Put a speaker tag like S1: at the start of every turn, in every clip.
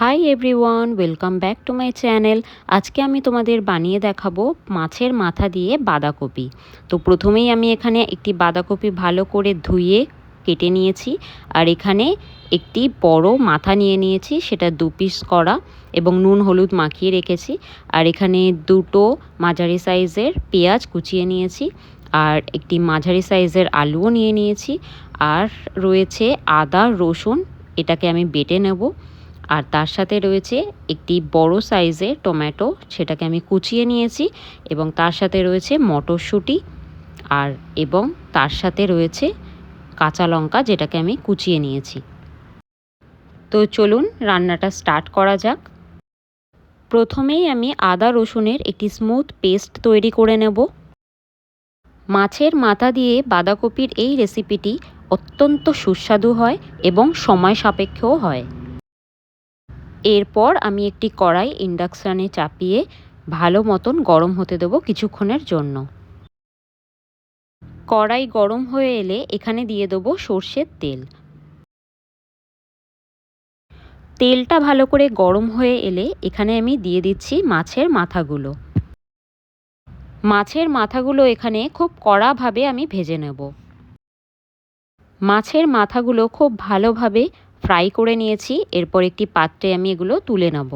S1: Hi everyone, welcome back to my channel. আজকে আমি তোমাদের বানিয়ে দেখাবো মাছের মাথা দিয়ে বাঁধাকপি। তো প্রথমেই আমি এখানে একটি বাঁধাকপি ভালো করে ধুয়ে কেটে নিয়েছি। আর এখানে একটি বড় মাথা নিয়ে নিয়েছি, সেটা 2 পিস করা এবং নুন হলুদ মাখিয়ে রেখেছি। আর এখানে দুটো মাঝারি সাইজের পেঁয়াজ কুচিয়ে নিয়েছি, আর একটি মাঝারি সাইজের আলুও নিয়ে নিয়েছি। আর রয়েছে আদা রসুন, এটাকে আমি বেটে নেব। আর তার সাথে রয়েছে একটি বড় সাইজের টমেটো, সেটাকে আমি কুচিয়ে নিয়েছি। এবং তার সাথে রয়েছে মটরশুঁটি, এবং তার সাথে রয়েছে কাঁচা লঙ্কা, যেটাকে আমি কুচিয়ে নিয়েছি। তো চলুন রান্নাটা স্টার্ট করা যাক। প্রথমেই আমি আদা রসুনের একটি স্মুথ পেস্ট তৈরি করে নেব। মাছের মাথা দিয়ে বাঁধাকপির এই রেসিপিটি অত্যন্ত সুস্বাদু হয় এবং সময় সাপেক্ষও হয়। এরপর আমি একটি কড়াই ইন্ডাকশানে চাপিয়ে ভালো মতন গরম হতে দেবো কিছুক্ষণের জন্য। কড়াই গরম হয়ে এলে এখানে দিয়ে দেবো সর্ষের তেল। তেলটা ভালো করে গরম হয়ে এলে এখানে আমি দিয়ে দিচ্ছি মাছের মাথাগুলো। মাছের মাথাগুলো এখানে খুব কড়াভাবে আমি ভেজে নেব। মাছের মাথাগুলো খুব ভালোভাবে ফ্রাই করে নিয়েছি। এরপর একটি পাত্রে আমি এগুলো তুলে নেব।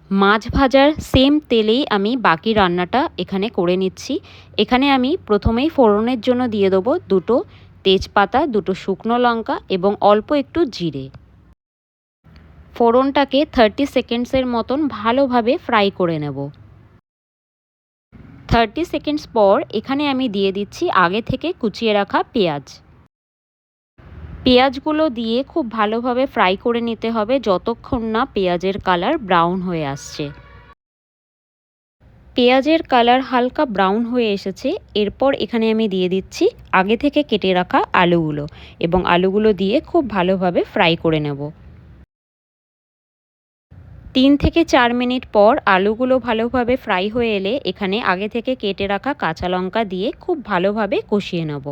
S1: মাছ ভাজার সেম তেলেই আমি বাকি রান্নাটা এখানে করে নিচ্ছি। এখানে আমি প্রথমেই ফোড়নের জন্য দিয়ে দেবো দুটো তেজপাতা, দুটো শুকনো লঙ্কা এবং অল্প একটু জিরে। ফোড়নটাকে 30 সেকেন্ডসের মতন ভালোভাবে ফ্রাই করে নেব। 30 সেকেন্ডস পর এখানে আমি দিয়ে দিচ্ছি আগে থেকে কুচিয়ে রাখা পেঁয়াজ। পেঁয়াজগুলো দিয়ে খুব ভালোভাবে ফ্রাই করে নিতে হবে যতক্ষণ না পেঁয়াজের কালার ব্রাউন হয়ে আসছে। পেঁয়াজের কালার হালকা ব্রাউন হয়ে এসেছে। এরপর এখানে আমি দিয়ে দিচ্ছি আগে থেকে কেটে রাখা আলুগুলো, এবং আলুগুলো দিয়ে খুব ভালোভাবে ফ্রাই করে নেব। 3 থেকে 4 মিনিট পর আলুগুলো ভালোভাবে ফ্রাই হয়ে এলে এখানে আগে থেকে কেটে রাখা কাঁচা লঙ্কা দিয়ে খুব ভালোভাবে কষিয়ে নেব।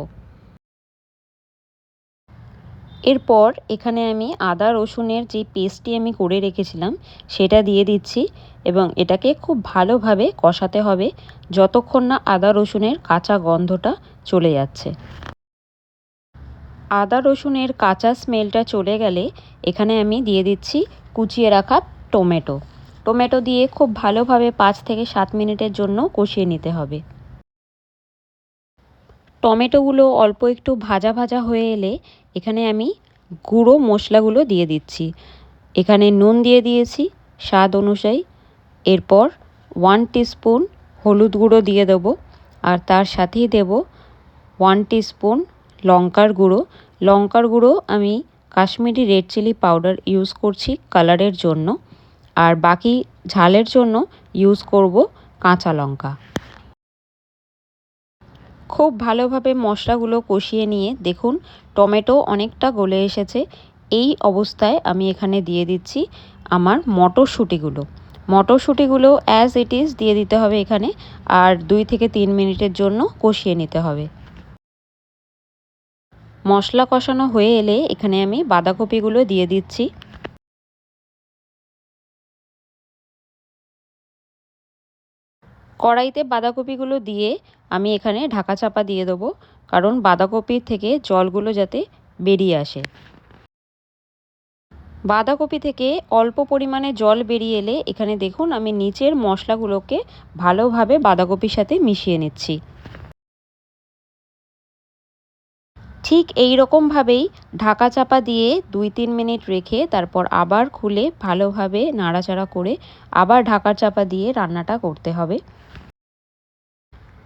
S1: এরপর এখানে আমি আদা রসুনের যে পেস্টটি আমি করে রেখেছিলাম সেটা দিয়ে দিচ্ছি, এবং এটাকে খুব ভালোভাবে কষাতে হবে যতক্ষণ না আদা রসুনের কাঁচা গন্ধটা চলে যাচ্ছে। আদা রসুনের কাঁচা স্মেলটা চলে গেলে এখানে আমি দিয়ে দিচ্ছি কুচিয়ে রাখা টমেটো। টমেটো দিয়ে খুব ভালোভাবে 5 থেকে 7 মিনিটের জন্য কষিয়ে নিতে হবে। টমেটোগুলো অল্প একটু ভাজা ভাজা হয়ে এলে এখানে আমি গুঁড়ো মশলাগুলো দিয়ে দিচ্ছি। এখানে নুন দিয়ে দিয়েছি স্বাদ অনুযায়ী। এরপর 1 টিস্পুন হলুদ গুঁড়ো দিয়ে দেবো, আর তার সাথেই দেব 1 টিস্পুন লঙ্কার গুঁড়ো। লঙ্কার গুঁড়ো আমি Kashmiri red chilli powder use করছি কালারের জন্য, আর বাকি ঝালের জন্য ইউজ করব কাঁচা লঙ্কা। খুব ভালোভাবে মশলাগুলো কষিয়ে নিয়ে দেখুন টমেটো অনেকটা গলে এসেছে। এই অবস্থায় আমি এখানে দিয়ে দিচ্ছি আমার মটরশুঁটিগুলো। মটরশুঁটিগুলো অ্যাজ ইট ইজ দিয়ে দিতে হবে এখানে, আর 2 থেকে 3 মিনিটের জন্য কষিয়ে নিতে হবে। মশলা কষানো হয়ে এলে এখানে আমি বাঁধাকপিগুলো দিয়ে দিচ্ছি। কড়াইতে বাঁধাকপিগুলো দিয়ে আমি এখানে ঢাকা চাপা দিয়ে দেবো, কারণ বাঁধাকপির থেকে জলগুলো যাতে বেরিয়ে আসে। বাঁধাকপি থেকে অল্প পরিমাণে জল বেরিয়ে এলে এখানে দেখুন আমি নিচের মশলাগুলোকে ভালোভাবে বাঁধাকপির সাথে মিশিয়ে নিচ্ছি। ঠিক এই রকমভাবেই ঢাকা চাপা দিয়ে 2-3 মিনিট রেখে তারপর আবার খুলে ভালোভাবে নাড়াচাড়া করে আবার ঢাকা চাপা দিয়ে রান্নাটা করতে হবে।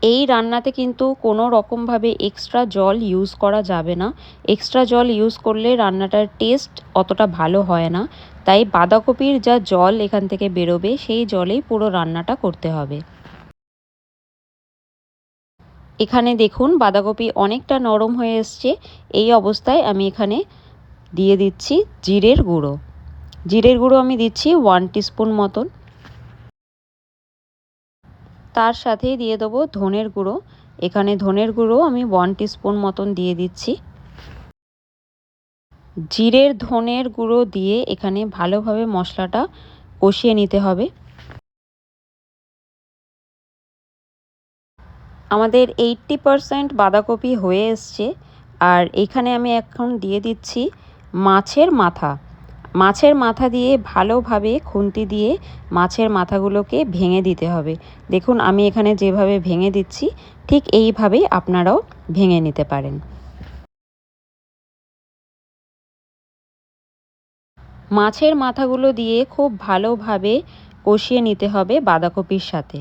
S1: এই রান্নাতে কিন্তু কোনো রকমভাবে এক্সট্রা জল ইউজ করা যাবে না। এক্সট্রা জল ইউজ করলে রান্নাটার টেস্ট অতটা ভালো হয় না। তাই বাঁধাকপির যা জল এখান থেকে বেরোবে সেই জলেই পুরো রান্নাটা করতে হবে। এখানে দেখুন বাঁধাকপি অনেকটা নরম হয়ে এসছে। এই অবস্থায় আমি এখানে দিয়ে দিচ্ছি জিরের গুঁড়ো। জিরের গুঁড়ো আমি দিচ্ছি 1 টিস্পুন মতন। তার সাথেই দিয়ে দেবো ধনের গুঁড়ো। এখানে ধনের গুঁড়ো আমি 1 টিস্পুন মতন দিয়ে দিচ্ছি। জিরের ধনের গুঁড়ো দিয়ে এখানে ভালোভাবে মশলাটা কষিয়ে নিতে হবে। আমাদের 80% বাঁধাকপি হয়ে এসছে। আর এখানে আমি এখন দিয়ে দিচ্ছি মাছের মাথা। মাছের মাথা দিয়ে ভালোভাবে খুন্তি দিয়ে মাছের মাথাগুলোকে ভেঙে দিতে হবে। দেখুন আমি এখানে যেভাবে ভেঙে দিচ্ছি ঠিক এইভাবেই আপনারাও ভেঙে নিতে পারেন। মাছের মাথাগুলো দিয়ে খুব ভালোভাবে কষিয়ে নিতে হবে বাঁধাকপির সাথে।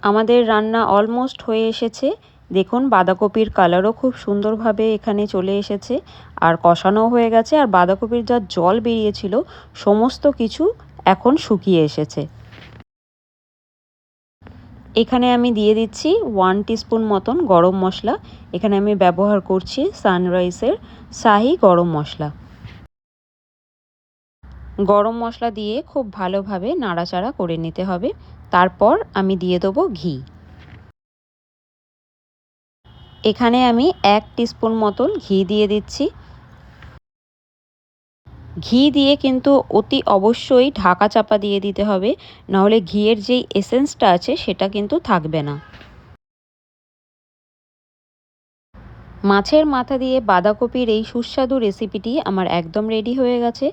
S1: আমাদের রান্না অলমোস্ট হয়ে এসেছে। দেখুন বাঁধাকপির কালারও খুব সুন্দরভাবে এখানে চলে এসেছে আর কষানোও হয়ে গেছে। আর বাঁধাকপির যা জল বেরিয়েছিল সমস্ত কিছু এখন শুকিয়ে এসেছে। এখানে আমি দিয়ে দিচ্ছি 1 টিস্পুন মতন গরম মশলা। এখানে আমি ব্যবহার করছি সানরাইসের শাহি গরম মশলা। গরম মশলা দিয়ে খুব ভালোভাবে নাড়াচাড়া করে নিতে হবে। তারপর আমি দিয়ে দেবো ঘি। এখানে আমি 1 টিস্পুন মতন ঘি দিয়ে দিচ্ছি। ঘি দিয়ে কিন্তু অতি অবশ্যই ঢাকা চাপা দিয়ে দিতে হবে, নাহলে ঘিয়ের যেই এসেন্সটা আছে সেটা কিন্তু থাকবে না। মাছের মাথা দিয়ে বাঁধাকপির এই সুস্বাদু রেসিপিটি আমার একদম রেডি হয়ে গেছে।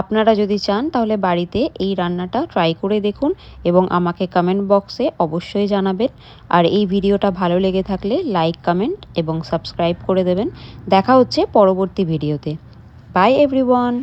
S1: আপনারা যদি চান তাহলে বাড়িতে এই রান্নাটা ট্রাই করে দেখুন এবং আমাকে কমেন্ট বক্সে অবশ্যই জানাবেন। আর এই ভিডিওটা ভালো লেগে থাকলে লাইক, কমেন্ট এবং সাবস্ক্রাইব করে দেবেন। দেখা হচ্ছে পরবর্তী ভিডিওতে। By everyone.